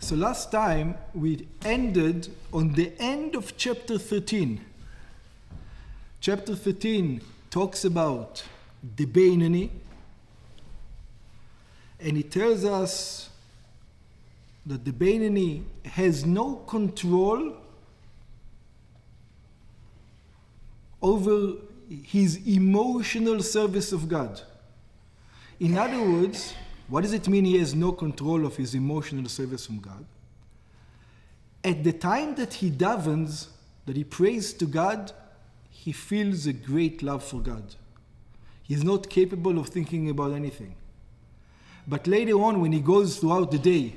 So last time we ended on the end of chapter 13. Chapter 13 talks about the Beinoni, and it tells us that the Beinoni has no control over his emotional service of God. In other words, what does it mean he has no control of his emotional service from God? At the time that he davens, that he prays to God, he feels a great love for God. He's not capable of thinking about anything. But later on, when he goes throughout the day,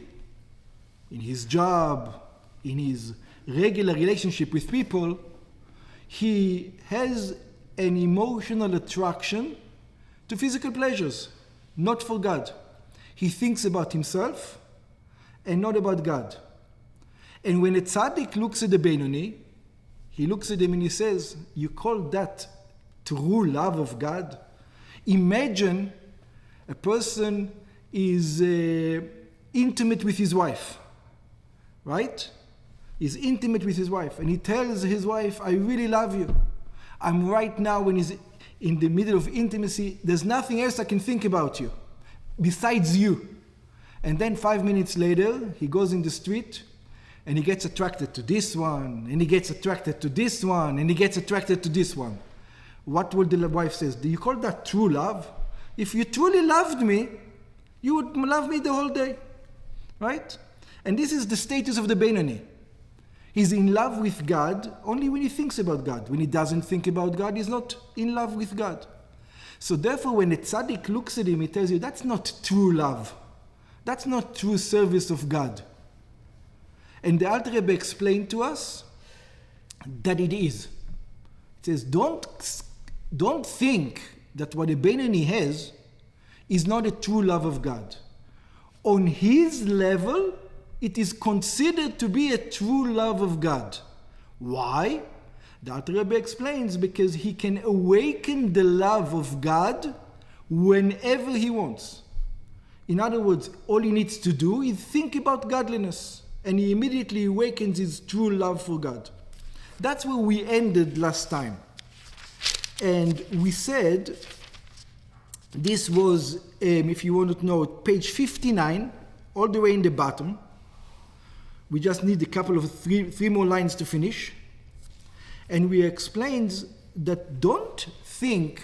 in his job, in his regular relationship with people, he has an emotional attraction to physical pleasures, not for God. He thinks about himself and not about God. And when a tzaddik looks at the Beinoni, he looks at him and he says, you call that true love of God? Imagine a person is intimate with his wife, right? He's intimate with his wife, and he tells his wife, I really love you. I'm right now, when he's in the middle of intimacy, there's nothing else I can think about you besides you. And then 5 minutes later, he goes in the street, and he gets attracted to this one, and he gets attracted to this one, and he gets attracted to this one. What would the wife say? Do you call that true love? If you truly loved me, you would love me the whole day, right? And this is the status of the Beinoni. He's in love with God only when he thinks about God. When he doesn't think about God, he's not in love with God. So therefore, when a tzaddik looks at him, he tells you, that's not true love. That's not true service of God. And the Alter Rebbe explained to us that it is. It says, don't think that what a Beinoni has is not a true love of God. On his level, it is considered to be a true love of God. Why? The Alter Rebbe explains, because he can awaken the love of God whenever he wants. In other words, all he needs to do is think about godliness, and he immediately awakens his true love for God. That's where we ended last time. And we said, this was, if you want to know, page 59, all the way in the bottom. We just need a couple of three more lines to finish. And we explained that don't think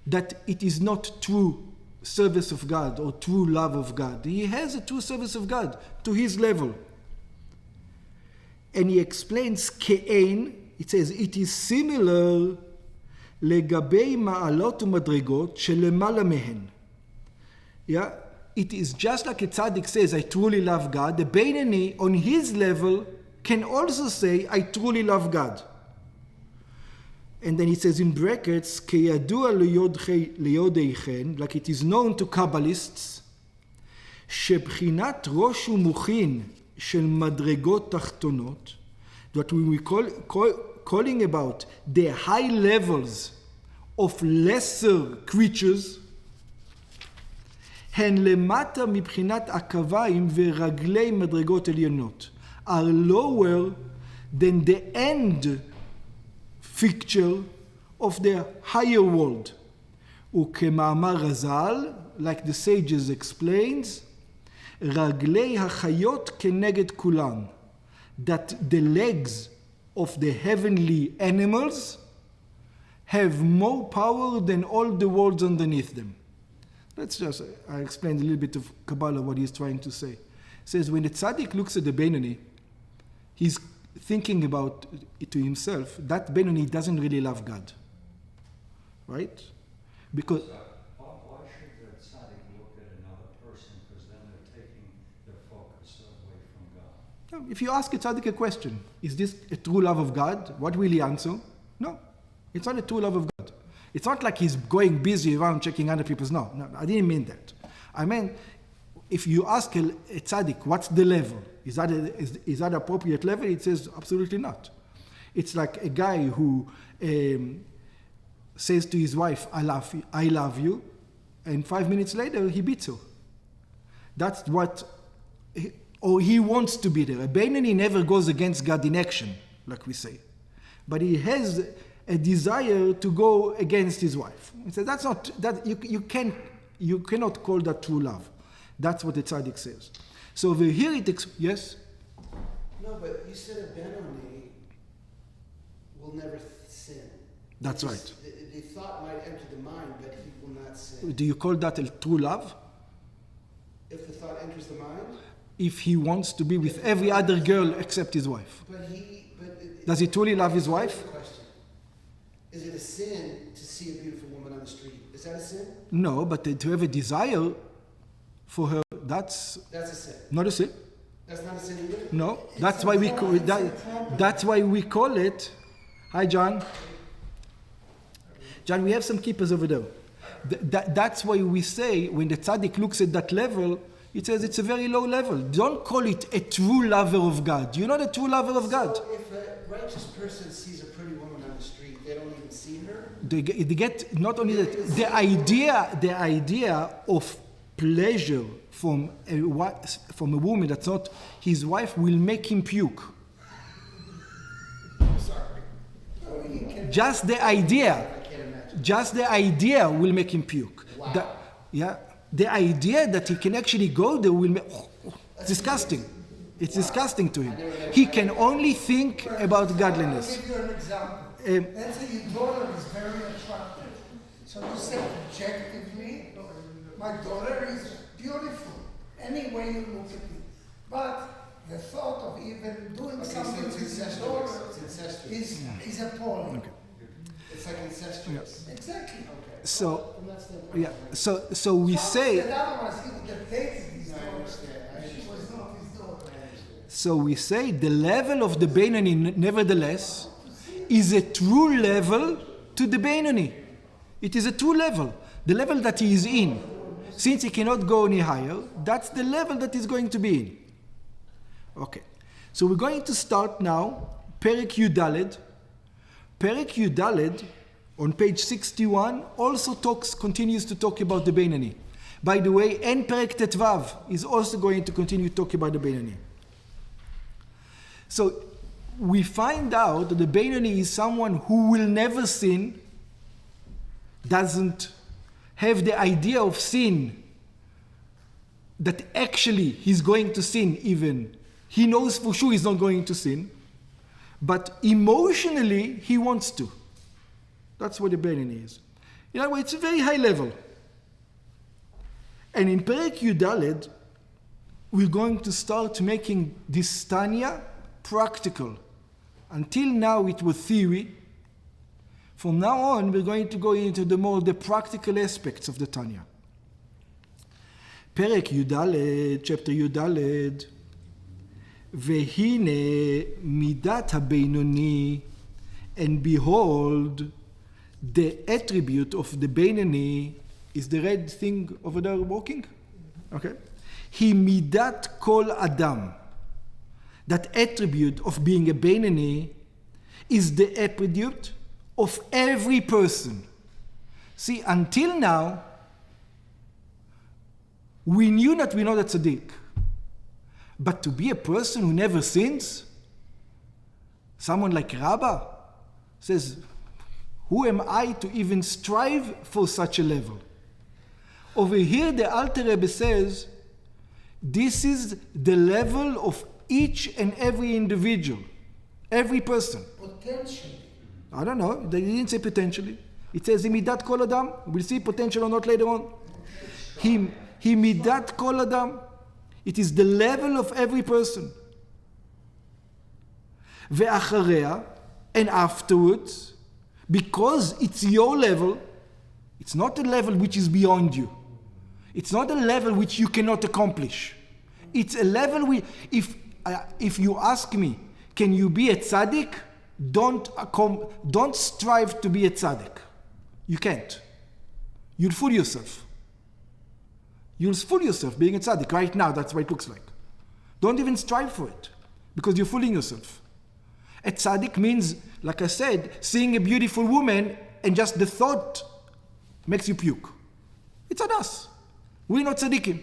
that it is not true service of God or true love of God. He has a true service of God to his level. And he explains ke'ein, it says, it is similar לגבי מעלות ומדרגות שלמעלה מהן. Yeah? It is just like a tzaddik says, I truly love God. The Beinoni, on his level, can also say, I truly love God. And then he says in brackets, כידוע ליודעיכן, like it is known to Kabbalists, שבחינת ראש ומוחין של מדרגות תחתונות, that we calling about the high levels of lesser creatures, הן למטה מבחינת עקביים ורגלי מדרגות עליונות, are lower than the end picture of the higher world. וכמאמר רז"ל, like the sages explains, רגלי החיות כנגד כולן, that the legs of the heavenly animals have more power than all the worlds underneath them. Let's just, I explained a little bit of Kabbalah, what he's trying to say. It says, when the tzaddik looks at the Beinoni, he's thinking about it to himself, that Beinoni doesn't really love God. Right? Because... Why should the tzaddik look at another person? Because then they're taking their focus away from God. If you ask a tzaddik a question, is this a true love of God? What will he answer? No, it's not a true love of God. It's not like he's going busy around checking other people's. No, I didn't mean that. I meant, if you ask a tzaddik, what's the level? Is that appropriate level? It says absolutely not. It's like a guy who says to his wife, I love you, and 5 minutes later he beats her. That's what or he wants to be there. A Beinoni never goes against God in action, like we say. But he has a desire to go against his wife. He says that's not, that you cannot call that true love. That's what the tzaddik says. So over here yes? No, but you said a Benoni will never sin. That's right. The thought might enter the mind, but he will not sin. Do you call that a true love? If the thought enters the mind? If he wants to be with every other girl except his wife. Does he truly love his wife? Question. Is it a sin to see a beautiful woman on the street? Is that a sin? No, but to have a desire for her, that's a sin. Not a sin. That's not a sin either? No, that's why that's why we call it. Hi, John. John, we have some keepers over there. That's why we say when the tzaddik looks at that level, it says it's a very low level. Don't call it a true lover of God. You're not a true lover of God. So if a righteous person sees a pretty woman on the street, they don't even see her? They get not only that, the idea of pleasure from a woman that's not his wife will make him puke. Just the idea will make him puke. Wow. The idea that he can actually go there will make, it's disgusting. It's disgusting to him. He can only think about godliness. I'll give you an example. Let's say your daughter is very attractive. So you say objectively, my daughter is beautiful, any way you look at it. But the thought of even doing something with your daughter is appalling. Okay. It's like incestuous. Yeah. Exactly. Okay. So, From that standpoint, so we say. That otherwise he would have dated his I daughter. understand. She was not his daughter. So we say the level of the Beinoni, nevertheless, is a true level to the Beinoni. It is a true level. The level that he is in. Since he cannot go any higher, that's the level that he's going to be in. Okay. So we're going to start now, Perek Yudaled. Perek Yudaled, on page 61, also continues to talk about the Beinoni. By the way, and Perek Tetvav is also going to continue to talk about the Beinoni. So we find out that the Beinoni is someone who will never sin, doesn't have the idea of sin, that actually he's going to sin even. He knows for sure he's not going to sin, but emotionally he wants to. That's what the Beinoni is. In other words, it's a very high level. And in Perek Yudaled, we're going to start making this Tanya practical. Until now it was theory. From now on, we're going to go into the practical aspects of the Tanya. Perek Yudaled, chapter Yudaled, Vehine midat ha-Beinoni, and behold, the attribute of the Beinoni is the red thing over there walking. Okay, he midat kol adam. That attribute of being a Beinoni is the attribute of every person. See, until now, we knew that we're not a tzaddik. But to be a person who never sins, someone like Rabbi says, who am I to even strive for such a level? Over here, the Alter Rebbe says, this is the level of each and every individual, every person. Potentially. I don't know, they didn't say potentially. It says, midat kol adam. We'll see potential or not later on. He midat kol adam. It is the level of every person. Ve'acharea, and afterwards, because it's your level, it's not a level which is beyond you. It's not a level which you cannot accomplish. It's a level if you ask me, can you be a tzaddik? Don't strive to be a tzaddik. You can't. You'll fool yourself. You'll fool yourself being a tzaddik. Right now, that's what it looks like. Don't even strive for it, because you're fooling yourself. A tzaddik means, like I said, seeing a beautiful woman and just the thought makes you puke. It's on us. We're not tzaddikim.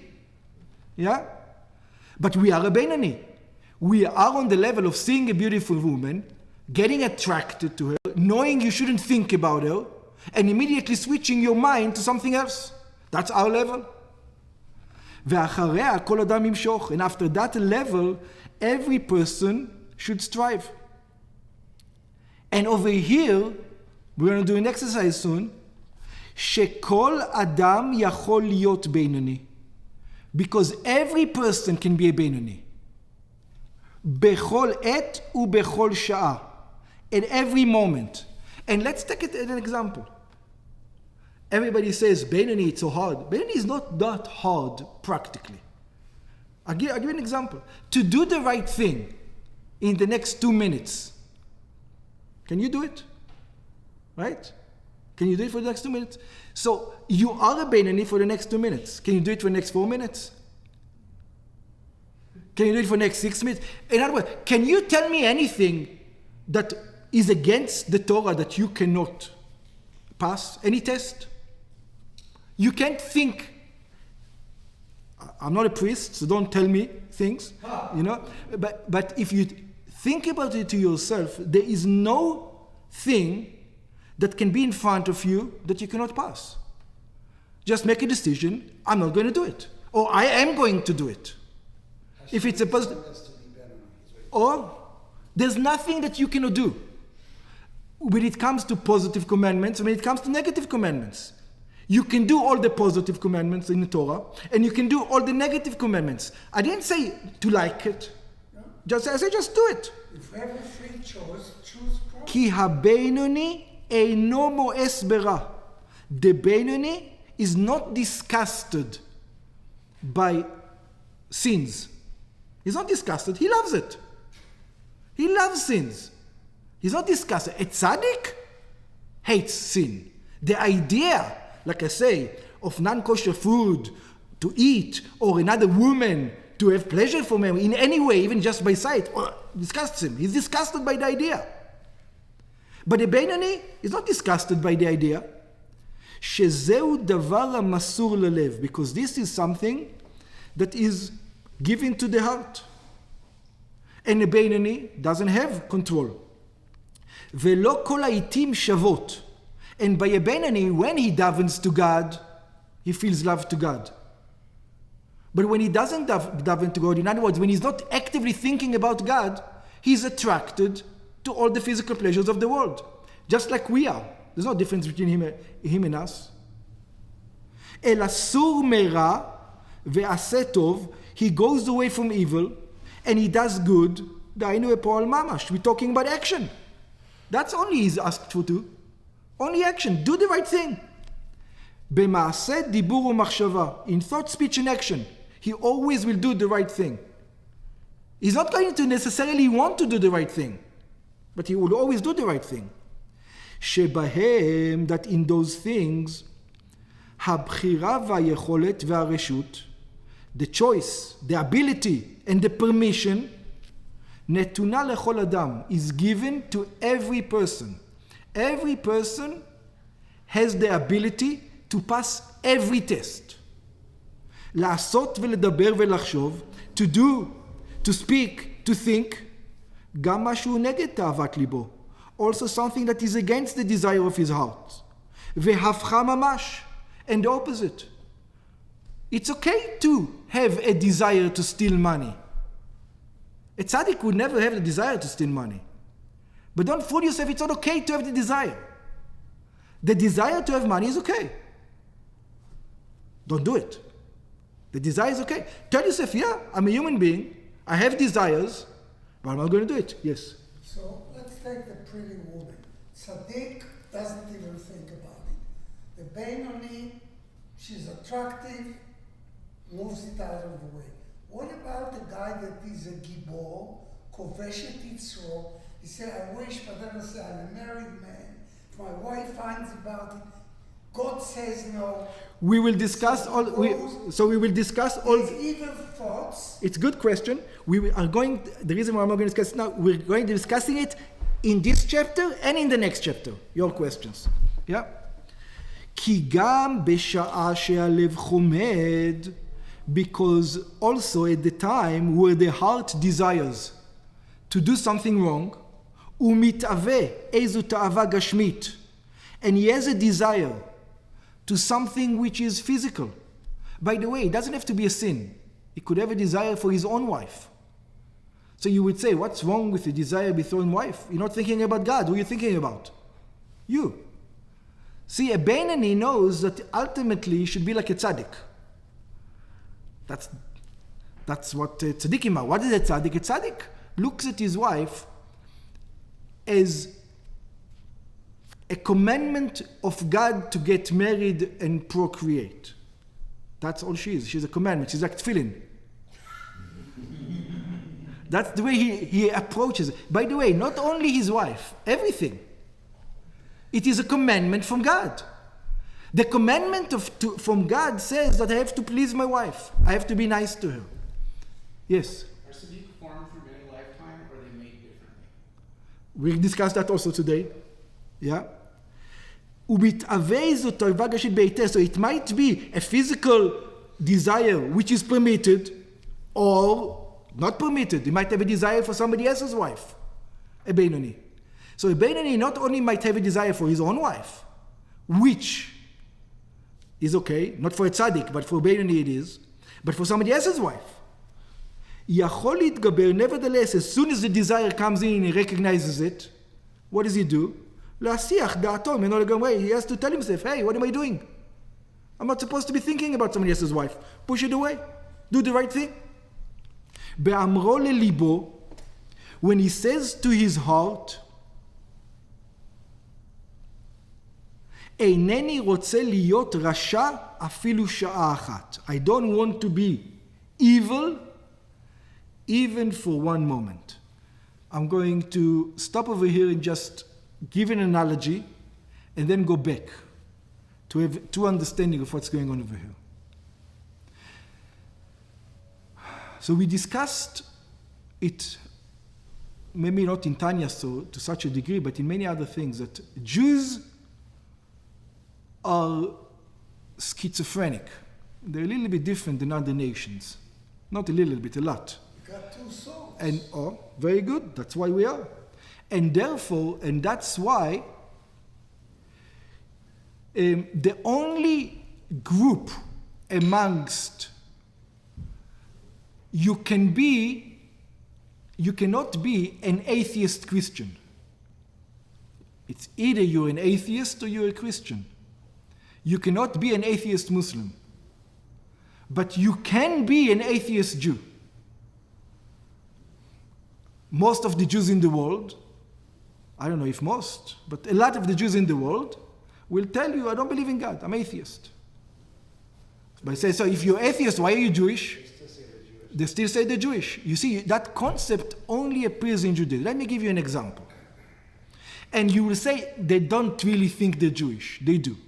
Yeah? But we are a Beinoni. We are on the level of seeing a beautiful woman, getting attracted to her, knowing you shouldn't think about her, and immediately switching your mind to something else. That's our level. ואחריה כל אדם ימשוך. And after that level, every person should strive. And over here, we're going to do an exercise soon, שכל אדם יכול להיות בינוני. Because every person can be a בינוני. בכל עת ובכל שעה. At every moment. And let's take it as an example. Everybody says, Beinoni, it's so hard. Beinoni is not that hard, practically. I'll give you an example. To do the right thing in the next 2 minutes. Can you do it? Right? Can you do it for the next 2 minutes? So, you are a Beinoni for the next 2 minutes. Can you do it for the next 4 minutes? Can you do it for the next 6 minutes? In other words, can you tell me anything that is against the Torah that you cannot pass? Any test? You can't think. I'm not a priest, so don't tell me things, you know. But if you think about it to yourself, there is no thing that can be in front of you that you cannot pass. Just make a decision, I'm not going to do it. Or I am going to do it. If it's a positive. Or there's nothing that you cannot do when it comes to positive commandments, when it comes to negative commandments. You can do all the positive commandments in the Torah, and you can do all the negative commandments. I didn't say to like it. I said just do it. If you have a free choice, choose properly. כי הבינוני אינו מואס ברע. The Beinoni is not disgusted by sins. He's not disgusted, he loves it. He loves sins. He's not disgusted. A tzaddik hates sin. The idea, like I say, of non-kosher food to eat, or another woman to have pleasure from him in any way, even just by sight, disgusts him. He's disgusted by the idea. But the Beinoni is not disgusted by the idea. שזהו דבר המסור ללב, because this is something that is given to the heart. And the Beinoni doesn't have control. ולא כל העיתים שוות. And by a Beinoni, when he davens to God, he feels love to God. But when he doesn't daven to God, in other words, when he's not actively thinking about God, he's attracted to all the physical pleasures of the world. Just like we are. There's no difference between him and us. אלא סור מרע ועשה טוב, he goes away from evil, and he does good, דהיינו בפועל ממש. We're talking about action. That's all he's asked to do. Only action. Do the right thing. במעשה, דיבור ומחשבה. In thought, speech, and action. He always will do the right thing. He's not going to necessarily want to do the right thing, but he will always do the right thing. שבהם, that in those things, הבחירה והיכולת והרשות, the choice, the ability, and the permission, נתונה לכל אדם, is given to every person. Every person has the ability to pass every test. לעשות ולדבר ולחשוב, to do, to speak, to think, גם משהו נגד תאוות ליבו. Also something that is against the desire of his heart. והפכה ממש, and the opposite. It's okay to have a desire to steal money. A tzaddik would never have the desire to steal money. But don't fool yourself, it's not okay to have the desire. The desire to have money is okay. Don't do it. The desire is okay. Tell yourself, yeah, I'm a human being, I have desires, but I'm not going to do it. Yes? So let's take the pretty woman. Tzaddik doesn't even think about it. The Beinoni, she's attractive, moves it out of the way. What about the guy that is a gibor, כובש את יצרו? He said, I wish, but then I said, I'm a married man. If my wife finds about it, God says no. We will discuss all. We will discuss all. Evil thoughts. It's a good question. We are going. The reason why I'm not going to discuss it now, we're going to discussing it in this chapter and in the next chapter. Your questions. Yeah. כי גם בשעה שהלב חומד Because also at the time where the heart desires to do something wrong, ומתאווה איזו תאווה גשמית, and he has a desire to something which is physical. By the way, it doesn't have to be a sin. He could have a desire for his own wife. So you would say, what's wrong with the desire with your own wife? You're not thinking about God. Who are you thinking about? You. See, a Beinani knows that ultimately he should be like a tzaddik. That's what tzaddikim are. What is a tzaddik? A tzaddik looks at his wife as a commandment of God to get married and procreate. That's all she is. She's a commandment. She's like tefillin. That's the way he approaches it. By the way, not only his wife, everything. It is a commandment from God. The commandment from God says that I have to please my wife. I have to be nice to her. Yes? Are tzaddik formed through many lifetimes, or are they made differently? We discussed that also today. Yeah? So it might be a physical desire which is permitted or not permitted. He might have a desire for somebody else's wife. A Beinani. So a Beinani not only might have a desire for his own wife, which is okay, not for a tzaddik, but for a Beinani it is, but for somebody else's wife. Nevertheless, as soon as the desire comes in, he recognizes it. What does he do? He has to tell himself, hey, what am I doing? I'm not supposed to be thinking about somebody else's wife. Push it away. Do the right thing. When he says to his heart, I don't want to be evil even for one moment. I'm going to stop over here and just give an analogy and then go back to have true understanding of what's going on over here. So we discussed it, maybe not in Tanya so to such a degree, but in many other things, that Jews are schizophrenic. They're a little bit different than other nations. Not a little bit, a lot. You got two souls. And very good. That's why we are. And therefore, and that's why the only group amongst you cannot be an atheist Christian. It's either you're an atheist or you're a Christian. You cannot be an atheist Muslim. But you can be an atheist Jew. Most of the Jews in the world, I don't know if most, but a lot of the Jews in the world will tell you, I don't believe in God, I'm atheist. But I say, so if you're atheist, why are you Jewish? They still say they're Jewish. You see, that concept only appears in Judaism. Let me give you an example. And you will say they don't really think they're Jewish. They do.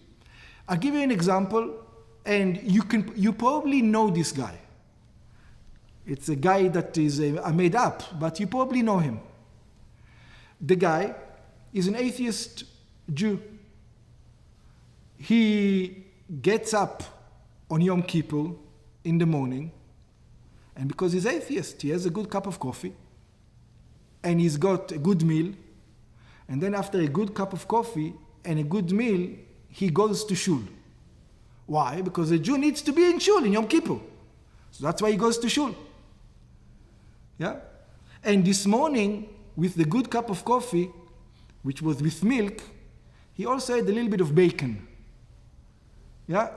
I'll give you an example, and you probably know this guy. It's a guy that is made up, but you probably know him. The guy is an atheist Jew. He gets up on Yom Kippur in the morning, and because he's atheist, he has a good cup of coffee, and he's got a good meal, and then after a good cup of coffee and a good meal, he goes to shul. Why? Because a Jew needs to be in shul in Yom Kippur. So that's why he goes to shul. Yeah? And this morning, with the good cup of coffee, which was with milk, he also had a little bit of bacon. Yeah?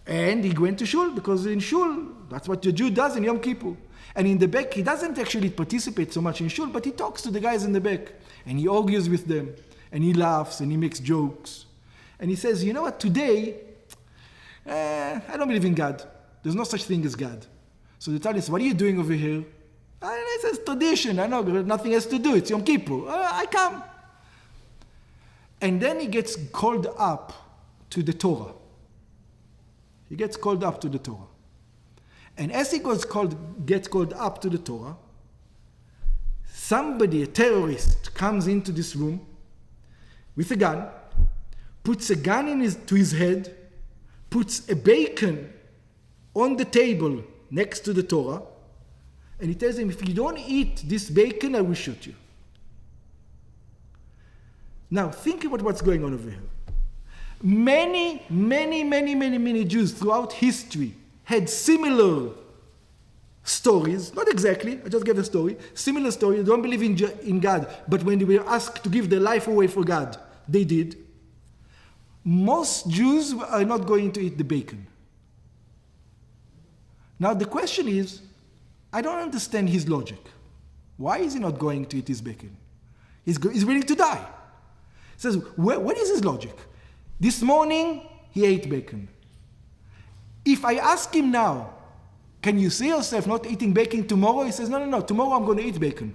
And he went to shul, because in shul, that's what the Jew does in Yom Kippur. And in the back, he doesn't actually participate so much in shul, but he talks to the guys in the back. And he argues with them. And he laughs, and he makes jokes. And he says, you know what, today, I don't believe in God. There's no such thing as God. So the Talmud says, what are you doing over here? It says tradition. I know, nothing else to do. It's Yom Kippur. I come. And then he gets called up to the Torah. He gets called up to the Torah. And as he gets called up to the Torah, somebody, a terrorist, comes into this room with a gun, puts a gun to his head, puts a bacon on the table next to the Torah, and he tells him, if you don't eat this bacon, I will shoot you. Now, think about what's going on over here. Many Jews throughout history had similar stories, not exactly, I just gave a story, similar story, they don't believe in God, but when they were asked to give their life away for God, they did. Most Jews are not going to eat the bacon. Now the question is, I don't understand his logic. Why is he not going to eat his bacon? He's willing to die. He says, what is his logic? This morning, he ate bacon. If I ask him now, can you see yourself not eating bacon tomorrow? He says, no, tomorrow I'm going to eat bacon.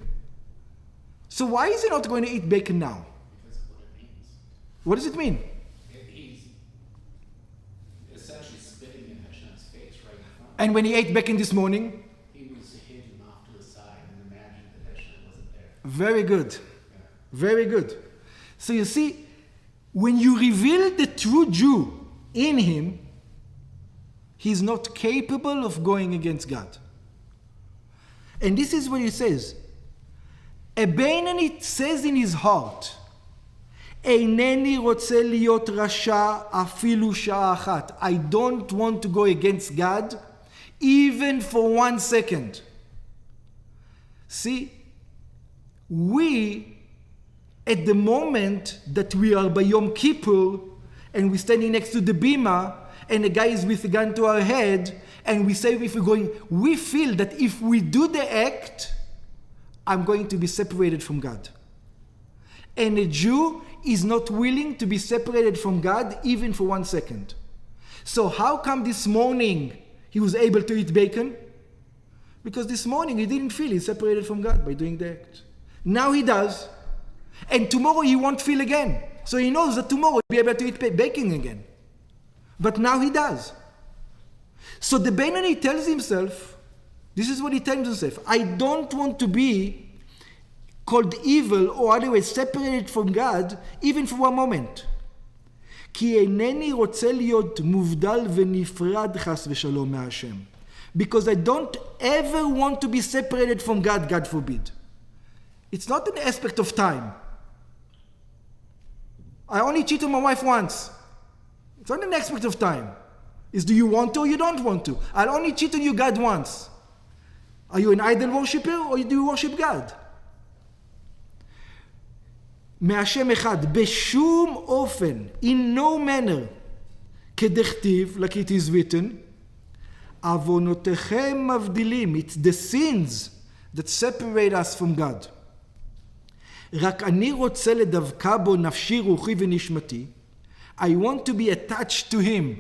So why is he not going to eat bacon now? Because of what it means. What does it mean? He's essentially spitting in Hashem's face right in front. And when he ate bacon this morning? He was hidden off to the side and imagined that Hashem wasn't there. Very good. Yeah. Very good. So you see, when you reveal the true Jew in him, he's not capable of going against God. And this is what he says. A Beinoni says in his heart, אינני רוצה להיות רשע אפילו שעה אחת. I don't want to go against God even for 1 second. See, we, at the moment that we are by Yom Kippur and we're standing next to the bima and a guy is with a gun to our head and we say if we're going, we feel that if we do the act, I'm going to be separated from God. And a Jew is not willing to be separated from God even for 1 second. So how come this morning he was able to eat bacon? Because this morning he didn't feel he's separated from God by doing the act. Now he does. And tomorrow he won't feel again. So he knows that tomorrow he'll be able to eat bacon again. But now he does. So the Beinoni tells himself, this is what he tells himself, I don't want to be called evil or otherwise separated from God even for 1 moment. כי אינני רוצה להיות מובדל ונפרד חס ושלום מהשם. Because I don't ever want to be separated from God, God forbid. It's not an aspect of time. I only cheat on my wife once. It's not an aspect of time. It's do you want to or you don't want to. I'll only cheat on you, God, once. Are you an idol worshipper or do you worship God? מהשם אחד, בשום אופן, in no manner, כדכתיב, like it is written, עוונותיכם מבדילים, it's the sins that separate us from God. רק אני רוצה לדבקה בו נפשי, רוחי ונשמתי. I want to be attached to him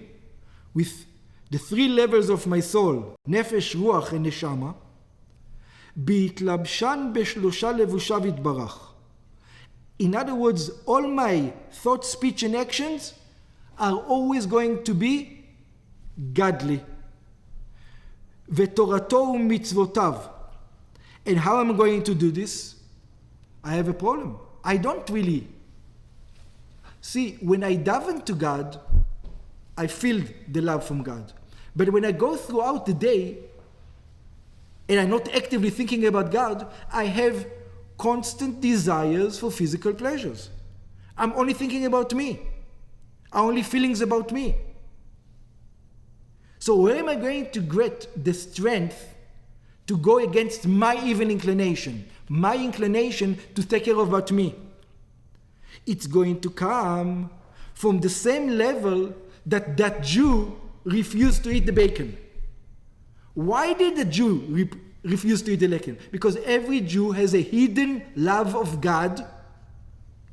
with the 3 levels of my soul, נפש, רוח ונשמה, בהתלבשן בשלושה לבושיו יתברך. In other words, all my thought, speech, and actions are always going to be godly. ותורתו ומצוותיו. And how am I going to do this? I have a problem. I don't really. See, when I daven to God, I feel the love from God. But when I go throughout the day, and I'm not actively thinking about God, I have constant desires for physical pleasures. I'm only thinking about me. Only feelings about me. So where am I going to get the strength to go against my evil inclination? My inclination to take care about me. It's going to come from the same level that Jew refused to eat the bacon. Why did the Jew refuse to eat the bacon? Because every Jew has a hidden love of God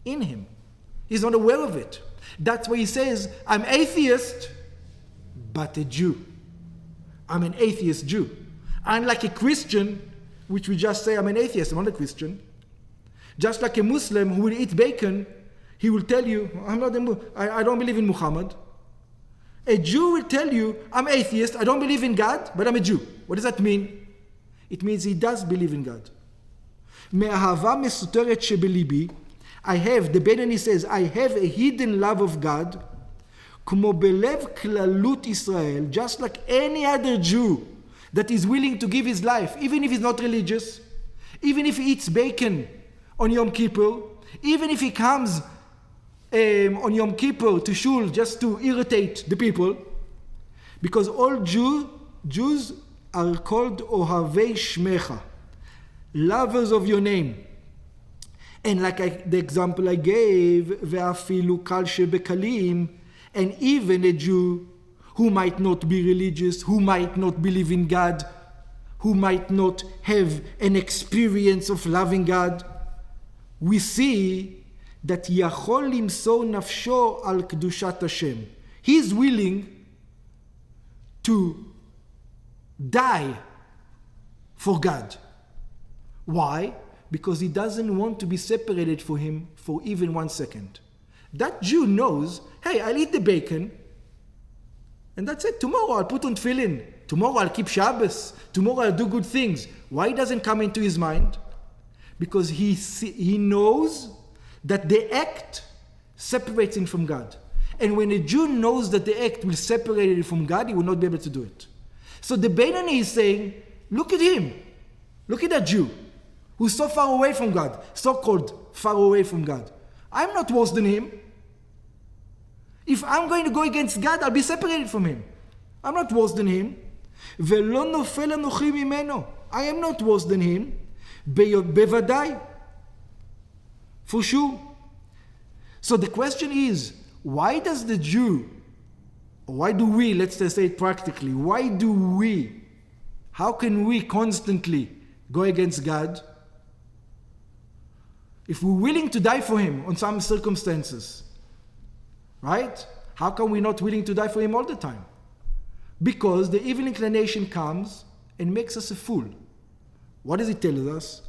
in him. He's not aware of it. That's why he says, I'm atheist, but a Jew. I'm an atheist Jew. Unlike a Christian, which we just say, I'm an atheist, I'm not a Christian. Just like a Muslim who will eat bacon, he will tell you, I don't believe in Muhammad. A Jew will tell you, I'm atheist, I don't believe in God, but I'm a Jew. What does that mean? It means he does believe in God. מאהבה מסותרת שבליבי, I have, the Beinoni says, I have a hidden love of God, כמו בלב כללות ישראל, just like any other Jew that is willing to give his life, even if he's not religious, even if he eats bacon on Yom Kippur, even if he comes on Yom Kippur to shul just to irritate the people, because all Jews are called Ohavei Shmecha, lovers of your name. And like the example I gave, Ve'afilu kal shebekalim, and even a Jew who might not be religious, who might not believe in God, who might not have an experience of loving God, we see that Yachol limsor nafsho al kedushat Hashem. He is willing to die for God. Why? Because he doesn't want to be separated from him for even 1 second. That Jew knows, hey, I'll eat the bacon, and that's it. Tomorrow I'll put on tefillin. Tomorrow I'll keep Shabbos. Tomorrow I'll do good things. Why it doesn't come into his mind? Because he knows that the act separates him from God. And when a Jew knows that the act will separate him from God, he will not be able to do it. So the Beinoni is saying, look at him. Look at that Jew who's so far away from God, so-called far away from God. I'm not worse than him. If I'm going to go against God, I'll be separated from him. I'm not worse than him. ולא נופל אנוכי ממנו. I am not worse than him. בוודאי. For sure. So the question is, why does the Jew, or why do we, let's just say it practically, how can we constantly go against God if we're willing to die for him on some circumstances? Right? How come we're not willing to die for him all the time? Because the evil inclination comes and makes us a fool. What does it tell us?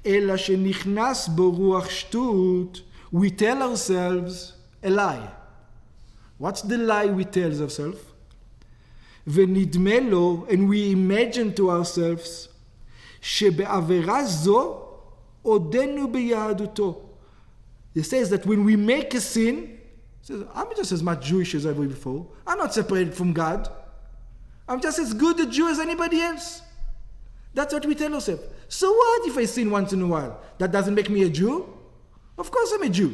אלא שנכנס בו רוח שטות, we tell ourselves a lie. What's the lie we tell ourselves? ונדמה לו, and we imagine to ourselves, שבעבירה זו עודנו ביהדותו. It says that when we make a sin, it says, I'm just as much Jewish as ever before. I'm not separated from God. I'm just as good a Jew as anybody else. That's what we tell ourselves. So what if I sin once in a while? That doesn't make me a Jew? Of course I'm a Jew.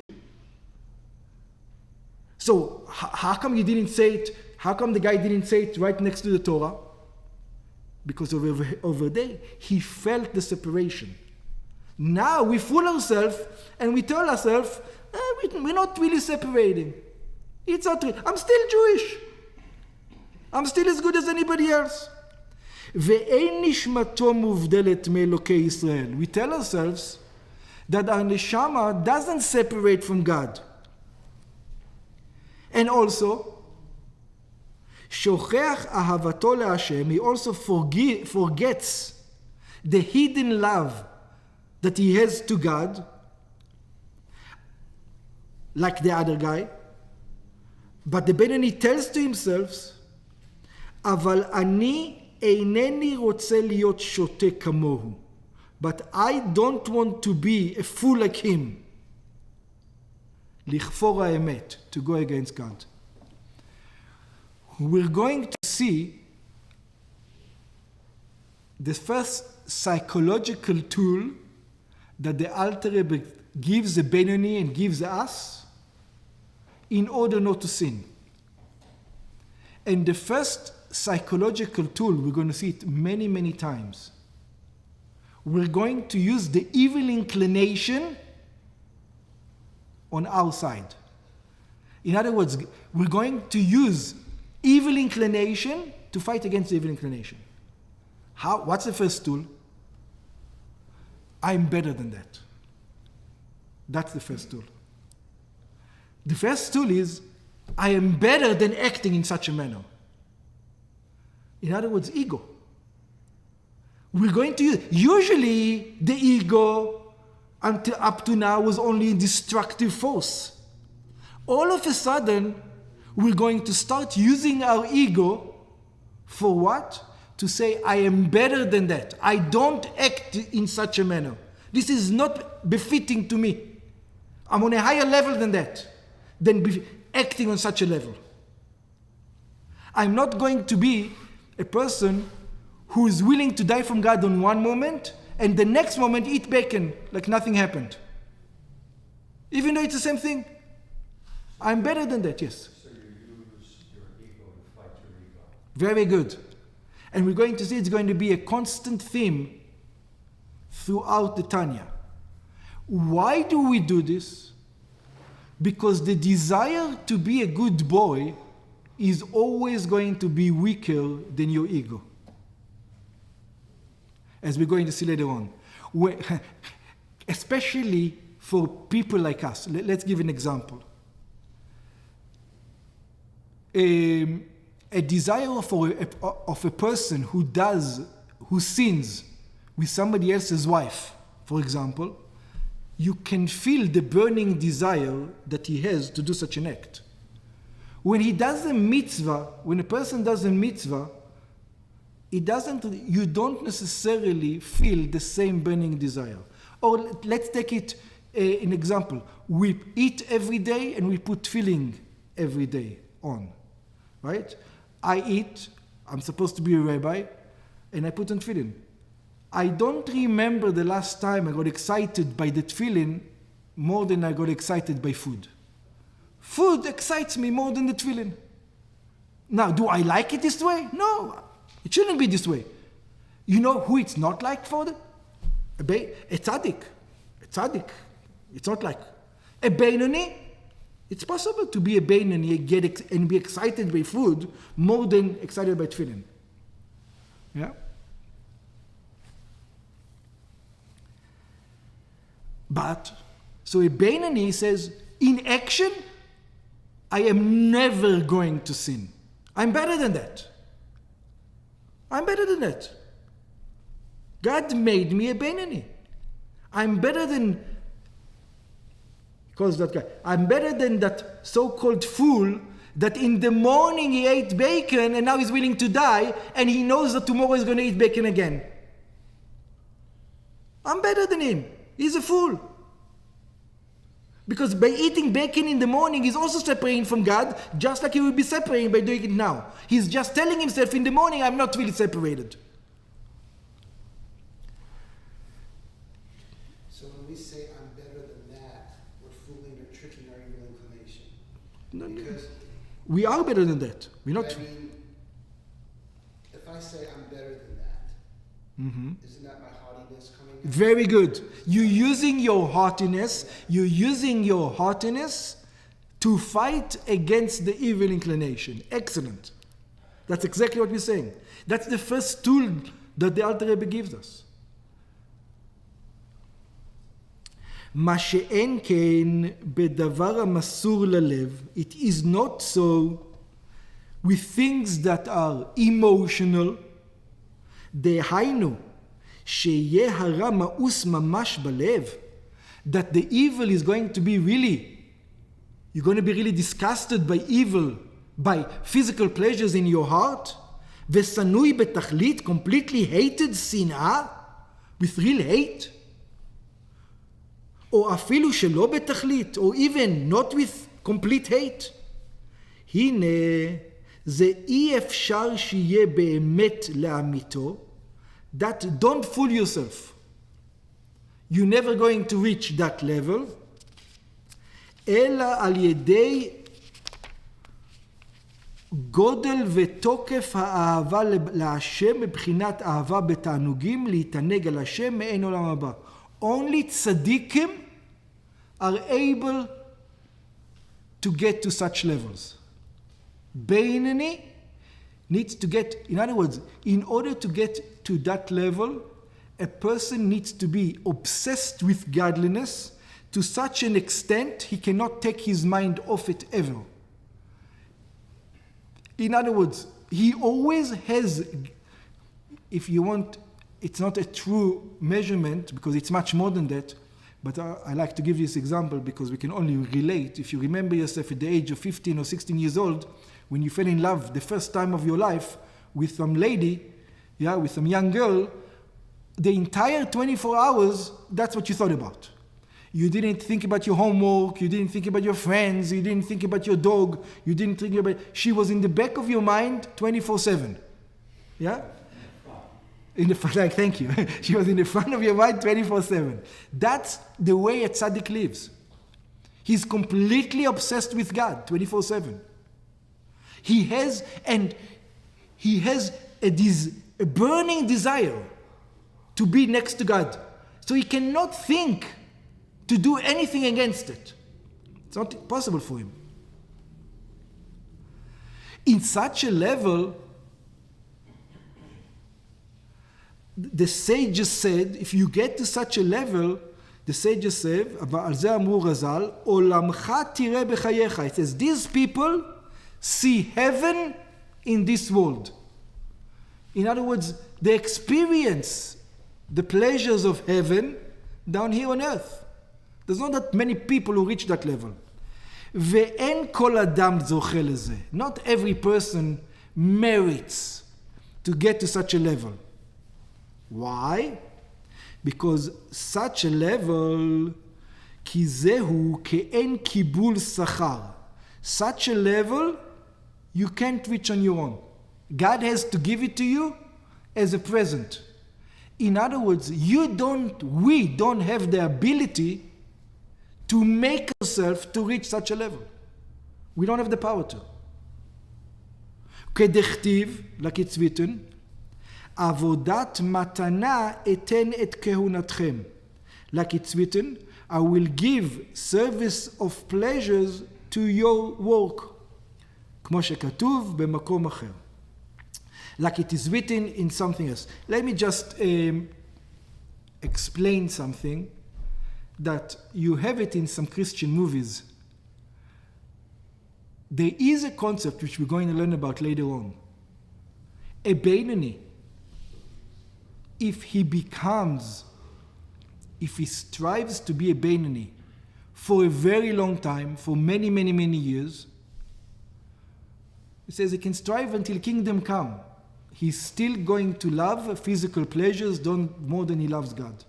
So how come you didn't say it? How come the guy didn't say it right next to the Torah? Because over there, he felt the separation. Now we fool ourselves and we tell ourselves, we're not really separating. It's not real. I'm still Jewish. I'm still as good as anybody else. ואין נשמתו מובדלת מאלוקי ישראל. We tell ourselves that our neshama doesn't separate from God. And also, שוכח אהבתו להשם, he also forgets the hidden love that he has to God, like the other guy. But the Beinoni tells to himself, אבל אני אינני רוצה להיות שוטה כמוהו. But I don't want to be a fool like him. לכפור האמת, to go against God. We're going to see the first psychological tool that the Alter Rebbe gives the Beinoni and gives us in order not to sin. And the first psychological tool, we're going to see it many, many times. We're going to use the evil inclination on our side. In other words, we're going to use evil inclination to fight against evil inclination. How? What's the first tool? I'm better than that. That's the first tool. The first tool is, I am better than acting in such a manner. In other words, ego. We're going to use, usually the ego until up to now was only a destructive force. All of a sudden, we're going to start using our ego for what? To say, I am better than that. I don't act in such a manner. This is not befitting to me. I'm on a higher level than that, than acting on such a level. I'm not going to be a person who is willing to die from God on one moment, and the next moment eat bacon like nothing happened. Even though it's the same thing. I'm better than that, yes. So you use your ego to fight your ego. Very good. And we're going to see it's going to be a constant theme throughout the Tanya. Why do we do this? Because the desire to be a good boy is always going to be weaker than your ego. As we're going to see later on. Especially for people like us. Let's give an example. A desire of a person who sins with somebody else's wife, for example, you can feel the burning desire that he has to do such an act. When he does a mitzvah, when a person does a mitzvah, you don't necessarily feel the same burning desire. Or let's take it an example. We eat every day and we put tefillin every day on, right? I eat, I'm supposed to be a rabbi, and I put on tefillin. I don't remember the last time I got excited by the tefillin more than I got excited by food. Food excites me more than the tefillin. Now, do I like it this way? No, it shouldn't be this way. You know who it's not like for them? A tzaddik. A tzaddik. It's not like. A Beinoni. It's possible to be a Beinoni and be excited by food more than excited by tefillin. Yeah? But, so a Beinoni says, in action, I am never going to sin. I'm better than that. I'm better than that. God made me a Beinoni. I'm better than, because that guy, I'm better than that so-called fool that in the morning he ate bacon and now he's willing to die and he knows that tomorrow he's going to eat bacon again. I'm better than him. He's a fool. Because by eating bacon in the morning, he's also separating from God, just like he will be separating by doing it now. He's just telling himself in the morning, I'm not really separated. So when we say I'm better than that, we're fooling or tricking our evil inclination. No. Because We are better than that. We're not. I mean, if I say I'm better than that, isn't that my haughtiness coming out? Very good. You're using your haughtiness to fight against the evil inclination. Excellent. That's exactly what we're saying. That's the first tool that the Alter Rebbe gives us. מה שאין כן בדבר המסור ללב, it is not so with things that are emotional, דהיינו, שיהיה הרע מאוס ממש בלב, that the evil is going to be really, you're going to be really disgusted by evil, by physical pleasures in your heart, ושנוי בתכלית, completely hated שנאה, with real hate, או אפילו שלא בתכלית, or even not with complete hate. הנה, זה אי אפשר שיהיה באמת לאמיתו, that don't fool yourself. You're never going to reach that level, אלא על ידי גודל ותוקף האהבה להשם מבחינת אהבה בתענוגים להתענג על השם מעין עולם הבא. Only tzaddikim are able to get to such levels. Beinoni needs to get, in other words, in order to get to that level, a person needs to be obsessed with godliness to such an extent he cannot take his mind off it ever. In other words, he always has, if you want, it's not a true measurement because it's much more than that, but I like to give this example because we can only relate. If you remember yourself at the age of 15 or 16 years old, when you fell in love the first time of your life with some lady, with some young girl, the entire 24 hours, that's what you thought about. You didn't think about your homework, you didn't think about your friends, you didn't think about your dog, you didn't think about... She was in the back of your mind 24/7. Yeah? In the front, like, thank you. She was in the front of your mind 24/7. That's the way a tzaddik lives. He's completely obsessed with God 24/7. He has a burning desire to be next to God. So he cannot think to do anything against it. It's not possible for him. In such a level, the sages said, if you get to such a level, the sages said, על זה אמרו רז"ל, עולמך תראה בחייך. It says, these people see heaven in this world. In other words, they experience the pleasures of heaven down here on earth. There's not that many people who reach that level. ואין כל אדם זוכה לזה. Not every person merits to get to such a level. Why? Because such a level, כי זהו כאין קיבול שכר. Such a level, you can't reach on your own. God has to give it to you as a present. In other words, we don't have the ability to make ourselves to reach such a level. We don't have the power to. כדכתיב, like it's written, עבודת מתנה אתן את כהונתכם. Like it's written, I will give service of pleasures to your work. כמו שכתוב במקום אחר. Like it is written in something else. Let me just explain something that you have it in some Christian movies. There is a concept which we're going to learn about later on. A Beinoni, if he strives to be a Beinoni for a very long time, for many, many, many years, it says he can strive until kingdom come. He's still going to love physical pleasures more than he loves God.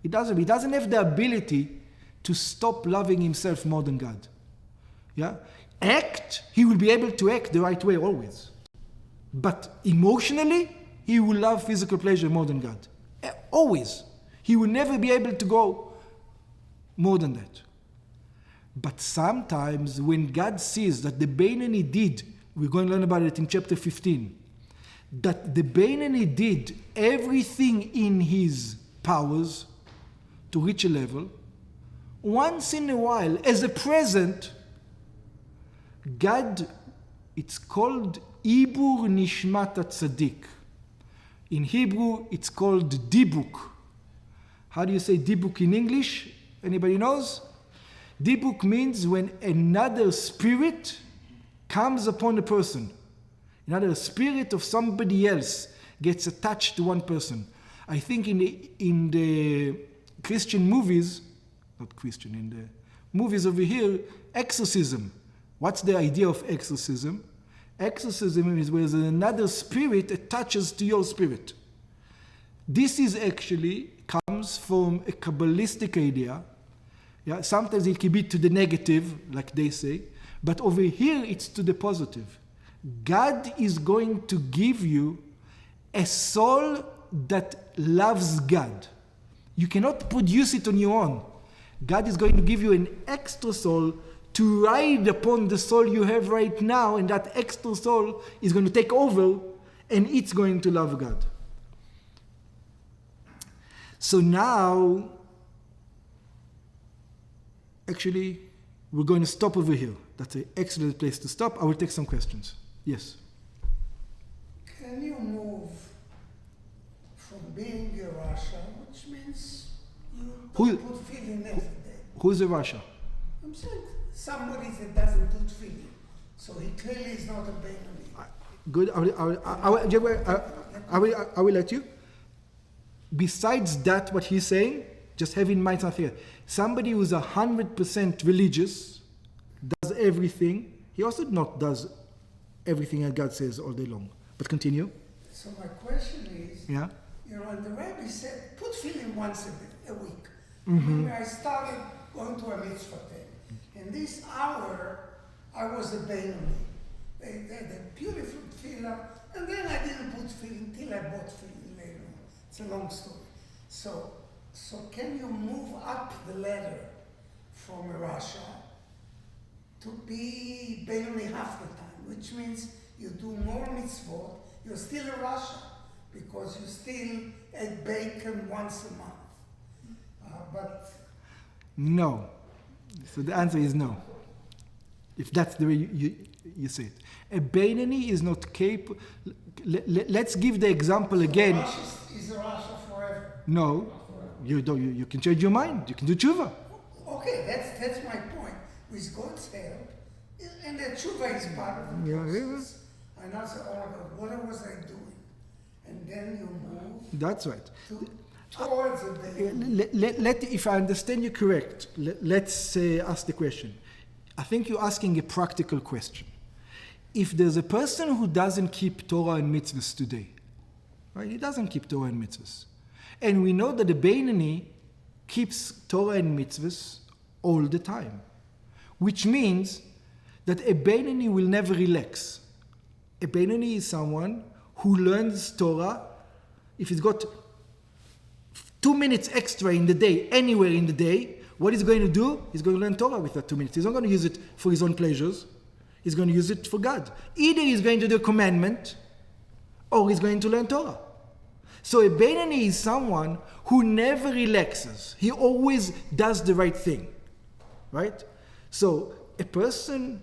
He doesn't have the ability to stop loving himself more than God. Yeah? He will be able to act the right way always. But emotionally, he will love physical pleasure more than God. Always. He will never be able to go more than that. But sometimes when God sees that the Beinoni did, we're going to learn about it in chapter 15, that the Beinoni did everything in his powers to reach a level, once in a while, as a present, God, it's called Ibur Nishmat HaTzadik. In Hebrew, it's called Dibuk. How do you say Dibuk in English? Anybody knows? Dibuk means when another spirit comes upon a person. Another spirit of somebody else gets attached to one person. I think in the Christian movies, in the movies over here, exorcism. What's the idea of exorcism? Exorcism is where another spirit attaches to your spirit. This is actually comes from a Kabbalistic idea. Yeah, sometimes it can be to the negative, like they say, but over here it's to the positive. God is going to give you a soul that loves God. You cannot produce it on your own. God is going to give you an extra soul to ride upon the soul you have right now, and that extra soul is going to take over and it's going to love God. So now, actually, we're going to stop over here. That's an excellent place to stop. I will take some questions. Yes? Can you move from being a Russia, which means you don't put feeling every day? Who's a Russia? I'm saying somebody that doesn't put feeling. So he clearly is not a Beinoni. Good. I will let you. Besides that, what he's saying, just have in mind something. Somebody who's 100% religious, does everything. He also not does everything that God says all day long. But continue. So my question is, yeah. The Rebbe said, put feeling once a week. Mm-hmm. When I started going to a mitzvah day, in this hour, I was a Beinoni. They had a beautiful tefillah, and then I didn't put feeling till I bought feeling later. It's a long story. So can you move up the ladder from a Russia to be barely half the time, which means you do more mitzvot, you're still a Russia, because you still eat bacon once a month. But No. So the answer is no. If that's the way you say it. A Beinoni is not capable. Let's give the example again. Russia is a Russia forever. No. You can change your mind. You can do tshuva. Okay, that's my point. With God's help, and the tshuva is part of the process. And I say, oh my God, what was I doing? And then you move. That's right. Towards the day. If I understand you correct, let's ask the question. I think you're asking a practical question. If there's a person who doesn't keep Torah and mitzvahs today, right? He doesn't keep Torah and mitzvahs. And we know that the Beinoni keeps Torah and mitzvahs all the time. Which means that a Beinoni will never relax. A Beinoni is someone who learns Torah. If he's got 2 minutes extra in the day, anywhere in the day, what he's going to do? He's going to learn Torah with that 2 minutes. He's not going to use it for his own pleasures. He's going to use it for God. Either he's going to do a commandment, or he's going to learn Torah. So a Beinoni is someone who never relaxes. He always does the right thing. Right? So a person,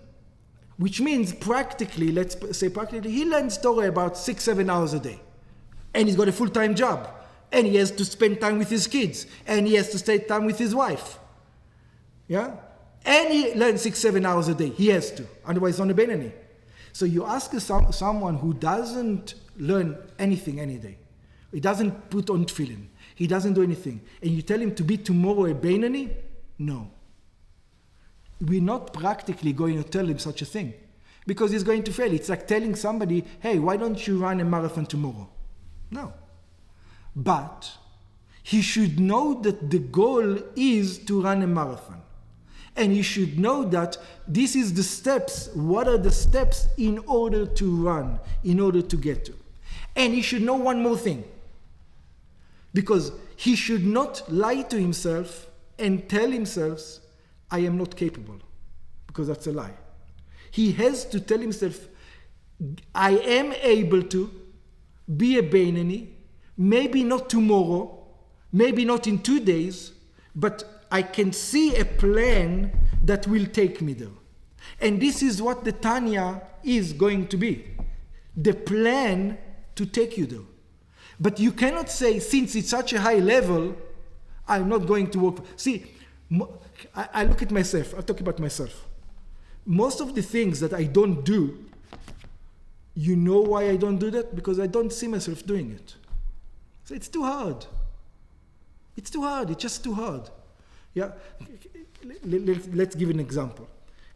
which means practically, let's say practically, he learns Torah about 6-7 hours a day. And he's got a full-time job. And he has to spend time with his kids. And he has to stay time with his wife. Yeah? And he learns 6-7 hours a day. He has to. Otherwise, he's on a Beinoni. So you ask someone who doesn't learn anything any day. He doesn't put on tefillin. He doesn't do anything. And you tell him to be tomorrow a Beinoni? No. We're not practically going to tell him such a thing. Because he's going to fail. It's like telling somebody, hey, why don't you run a marathon tomorrow? No. But he should know that the goal is to run a marathon. And he should know that this is the steps. What are the steps in order to run, in order to get to? And he should know one more thing. Because he should not lie to himself and tell himself, I am not capable. Because that's a lie. He has to tell himself, I am able to be a Beinoni, maybe not tomorrow, maybe not in 2 days, but I can see a plan that will take me there. And this is what the Tanya is going to be. The plan to take you there. But you cannot say, since it's such a high level, I'm not going to work. See, I look at myself. I'll talk about myself. Most of the things that I don't do, you know why I don't do that? Because I don't see myself doing it. So it's too hard. It's too hard. It's just too hard. Yeah. Let's give an example.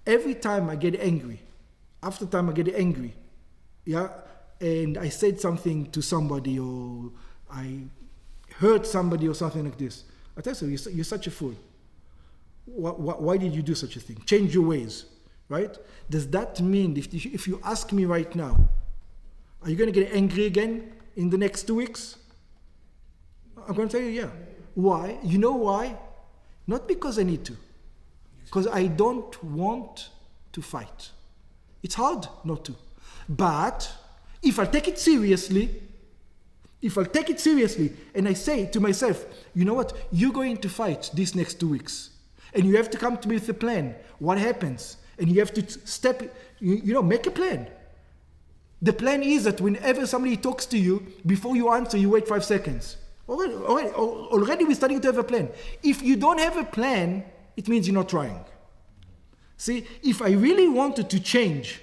Every time I get angry, after time I get angry, yeah, and I said something to somebody or I hurt somebody or something like this, I tell you, you're such a fool. Why did you do such a thing? Change your ways, right? Does that mean if you ask me right now, are you going to get angry again in the next 2 weeks? I'm going to tell you, yeah. Why? You know why? Not because I need to. Because I don't want to fight. It's hard not to. But if I take it seriously, and I say to myself, you know what? You're going to fight these next 2 weeks. And you have to come to me with a plan. What happens? And you have to make a plan. The plan is that whenever somebody talks to you, before you answer, you wait 5 seconds. Already we're starting to have a plan. If you don't have a plan, it means you're not trying. See, if I really wanted to change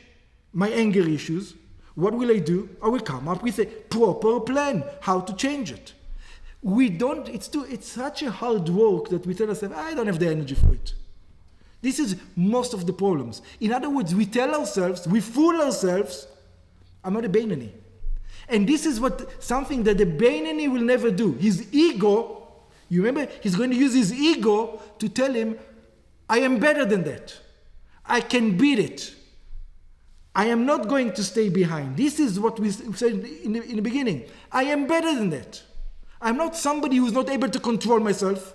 my anger issues, what will I do? I will come up with a proper plan how to change it. It's such a hard work that we tell ourselves, I don't have the energy for it. This is most of the problems. In other words, we tell ourselves, we fool ourselves, I'm not a Beinoni. And this is something that the Beinoni will never do. His ego, you remember, he's going to use his ego to tell him, I am better than that. I can beat it. I am not going to stay behind. This is what we said in the beginning. I am better than that. I'm not somebody who's not able to control myself.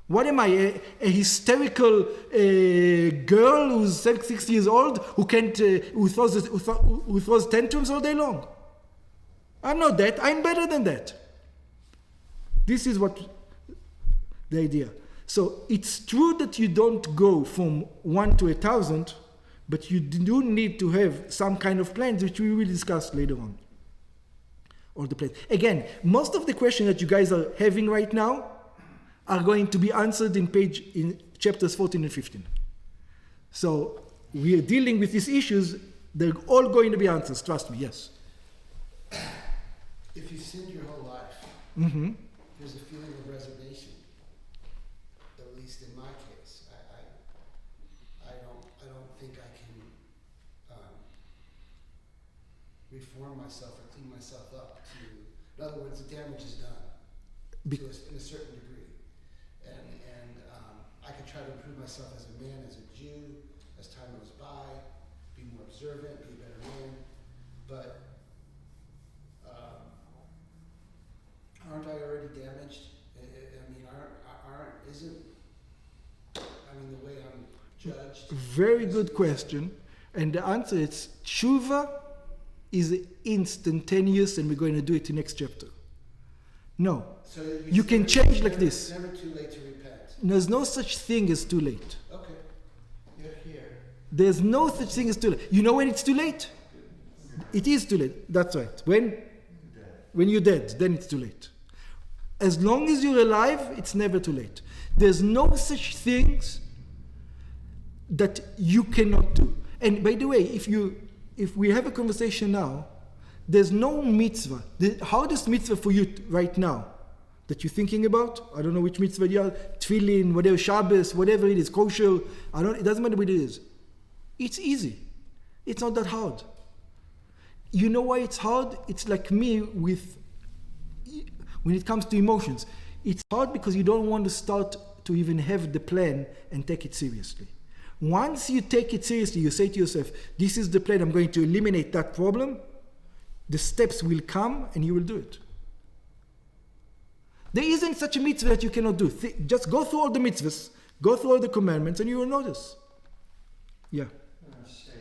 What am I, a hysterical girl who's 6 years old who can't, who throws tantrums all day long? I'm not that. I'm better than that. This is what the idea. So it's true that you don't go from 1 to 1,000, but you do need to have some kind of plans, which we will discuss later on. Or the plans. Again, most of the questions that you guys are having right now are going to be answered in chapters 14 and 15. So we are dealing with these issues. They're all going to be answers. Trust me. Yes. If you sinned your whole life, there's a feeling of resignation. At least in my case, I don't think I can reform myself or clean myself up. In other words, the damage is done in a certain degree. And I could try to improve myself as a man, as a Jew, as time goes by, be more observant, be a better man. But aren't I already damaged? I mean, the way I'm judged? Very good question. And the answer is, tshuva is instantaneous, and we're going to do it in next chapter. No. So you can change like this. Never too late to repent. There's no such thing as too late. Okay. You're here. There's no such thing as too late. You know when it's too late? It is too late. That's right. When you're dead, then it's too late. As long as you're alive, it's never too late. There's no such things that you cannot do. And by the way, if we have a conversation now, there's no mitzvah. The hardest mitzvah for you right now that you're thinking about, I don't know which mitzvah you are, tefillin, whatever, Shabbos, whatever it is, kosher, it doesn't matter what it is. It's easy. It's not that hard. You know why it's hard? It's like me when it comes to emotions. It's hard because you don't want to start to even have the plan and take it seriously. Once you take it seriously, you say to yourself, this is the plan, I'm going to eliminate that problem, the steps will come and you will do it. There isn't such a mitzvah that you cannot do. Just go through all the mitzvahs, go through all the commandments, and you will notice. Yeah. I'm going to say,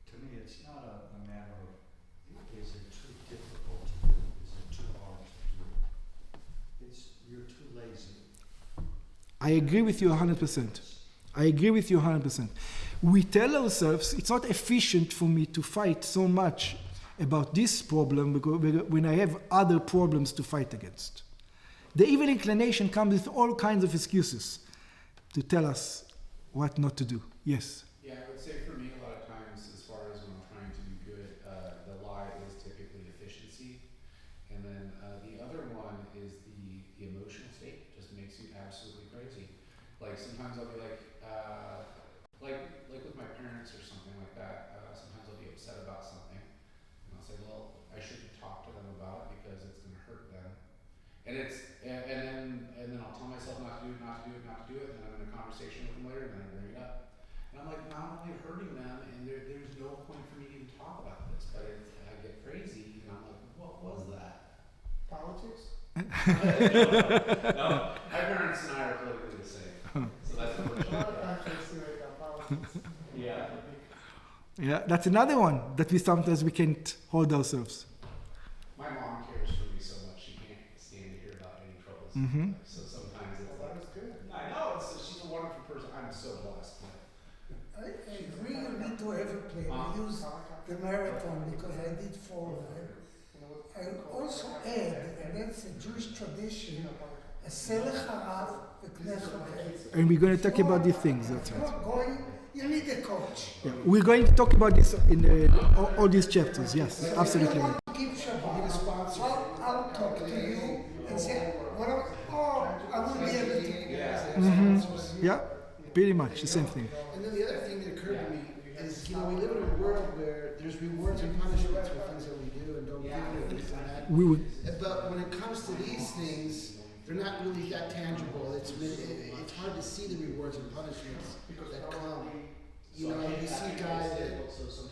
to me, it's not a matter of is it too difficult to do, is it too hard to do. You're too lazy. I agree with you 100%. I agree with you 100%. We tell ourselves it's not efficient for me to fight so much about this problem because when I have other problems to fight against. The evil inclination comes with all kinds of excuses to tell us what not to do. Yes? Yeah, I would say for me a lot of times, as far as when I'm trying to do good, the lie is typically efficiency. And then the other one is the emotional state just makes you absolutely crazy. Like sometimes I'll be like with my parents or something like that, sometimes I'll be upset about something. And I'll say, well, I shouldn't talk to them about it because it's going to hurt them. And then I'll tell myself not to do it. And then I'm in a conversation with them later, and then I bring it up. And I'm like, not only hurting them, and there's no point for me to even talk about this, but I get crazy, and I'm like, what was that? Politics? No, my parents and I are politically the same. So that's what we're Yeah. Yeah, that's another one that we can't hold ourselves. My mom cares for me so much, she can't stand to hear about any troubles. So sometimes it's like, that's good. I know, she's a wonderful person. I'm so blessed. I really need to have a plan. I use the marathon because I did 4 of them. I also add, and that's a Jewish tradition, a selech harav v'knech havet. And we're going to talk about these things, that's right. You need a coach. Yeah, we're going to talk about this in all these chapters, yes, absolutely right. Give Shabbat, I'll talk to you and say, I will be able to. Yeah, pretty much the same thing. And then the other thing that occurred to me is, we live in a world where there's rewards and punishments for things that we do and don't do and this and that. But when it comes to these things, they're not really that tangible. It's hard to see the rewards and punishments that come. You see a guy that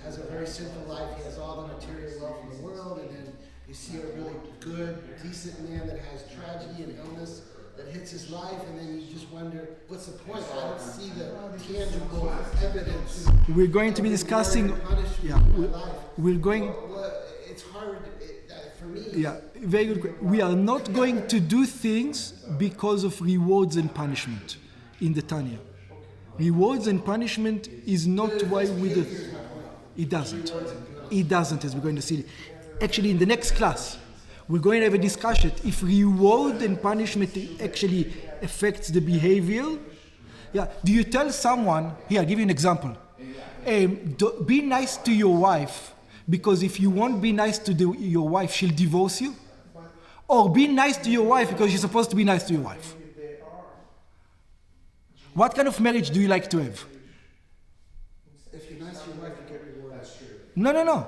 has a very simple life. He has all the material wealth in the world, and then You see a really good, decent man that has tragedy and illness that hits his life, and then you just wonder, what's the point? I don't see the tangible evidence. We're going to be discussing. Yeah, we're going. Well, it's hard for me. Yeah, very good. We are not going to do things because of rewards and punishment in the Tanya. Rewards and punishment is not why we do. It doesn't. It doesn't, as we're going to see. Actually, in the next class, we're going to have a discussion if reward and punishment actually affects the behavior. Yeah. Do you tell someone, here, I'll give you an example. Be nice to your wife, because if you won't be nice to your wife, she'll divorce you? Or be nice to your wife because you're supposed to be nice to your wife? What kind of marriage do you like to have? If you're nice to your wife, you get rewarded. That's true. No.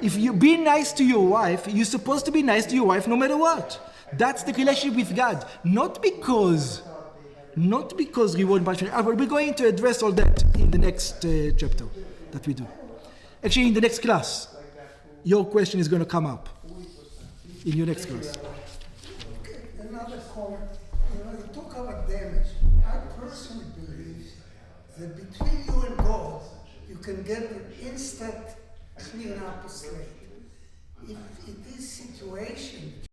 If you be nice to your wife, you're supposed to be nice to your wife no matter what. That's the relationship with God. Not because reward and punishment. I will be going to address all that in the next chapter that we do. Actually, in the next class, your question is going to come up in your next class. Another comment. You talk about damage. I personally believe that between you and God, you can get an instant clean up a slate. If it is situation